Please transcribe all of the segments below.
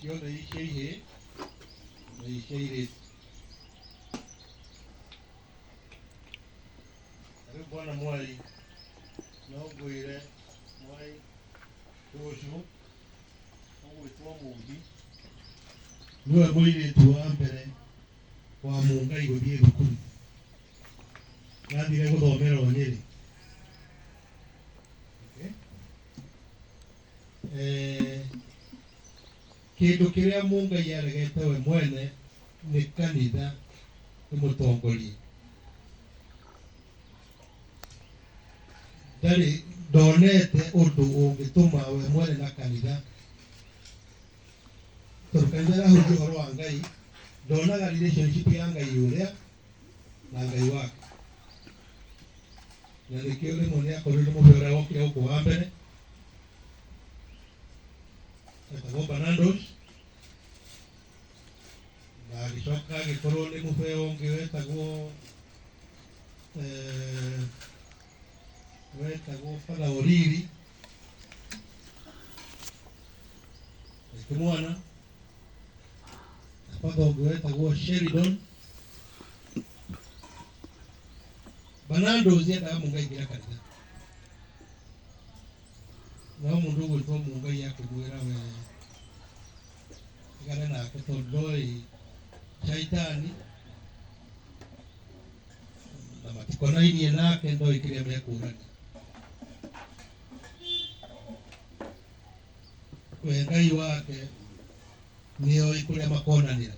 ciothe cia na icia irĩti. Rĩu Bwana Mwai no ngwĩre Mwai rũciũ ũgwĩtwo Mũmbi niwe mũirĩtu wa mbere wa Mũngai gũthiĩ thukuru. Nathire gũthomera Nyeri. Kĩndũ kĩrĩa Mũngai aregete we mwene nĩ kanitha ĩmũtongorie. Ndonete ũndũ ũngĩtũma we mwene na kanitha, tondũ kanitha ĩrahunjia ũhoro wa Ngai, ndonaga relationship ya Ngai ũrĩa na Ngai wake. Na nĩkĩo rĩmwe nĩ akorirwo mũndũ ũrĩa wokire gũkũ wa mbere etagwo Bernardos, na agĩcoka agĩkorwo nĩ mũbeo ũngĩ wetagwo Father Oriri Kĩmwana, na Father ũngĩ wetagwo Sheridan. Bernardos endaga Mũngai nginya kanitha, no mũndũ ũgwĩtwo Mũngai akĩmwĩra we tigane nake tondũ ndoĩ shaitani na matikonainie nake, ndoĩ kĩrĩa mekũrania. We Ngai wake nĩoĩ kũrĩa makonanĩra.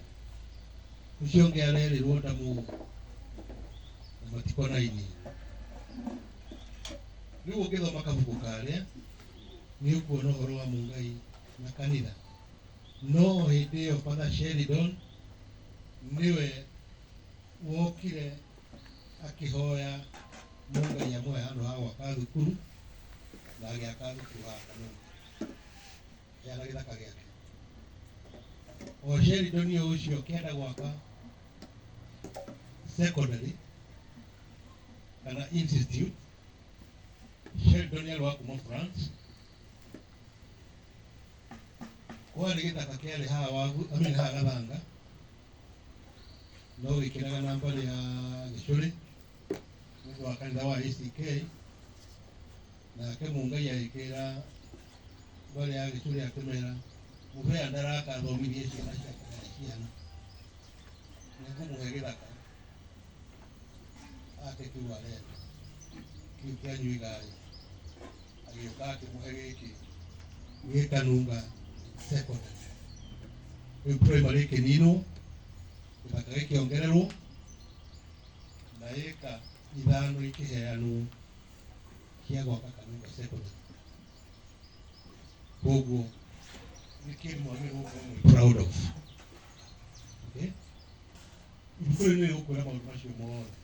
Ũcio ũngĩ arerirwo ndamũĩ na matikonainie. Rĩu ũngĩthoma kabuku karĩa nĩ ũkuona ũhoro wa Mũngai na kanitha. No hĩndĩ ĩyo Father Sheridan niwe wokire akĩhoya Mũngai amwe handũ ha gwaka thukuru, na agĩaka thukuru ha Kanũngi yana gĩthaka gĩake. O Sheridan ũcio kĩenda gwaka secondary kana institute. Sheridan arĩ wa kuma France. Kwarĩ gĩthaka kĩarĩ haha haha Gathanga, no gĩkĩraga na mbarĩ ya Gĩcũrĩ nĩũndũ wa kanitha wa ACK, nake Mũngai agĩkĩra mbarĩ ya Gĩcũrĩ akĩmera mũbĩa ndarakathomithie ciana ciake nĩngũmũhe gĩthaka ake kĩu arenda kĩu kĩanyu igai. Agĩũka akĩmũhe gĩkĩ gĩ Kanunga secondary. Rĩu primary kĩninwo, gĩthaka gĩkĩongererwo na ĩka 5 ikĩheanwo cia gwaka Kanunga secondary. Koguo nĩ kĩndũ mwagĩrĩirwo gũkorwo proud of. Ibuku rĩu nĩ rĩgũkwĩra maũndũ macio mothe.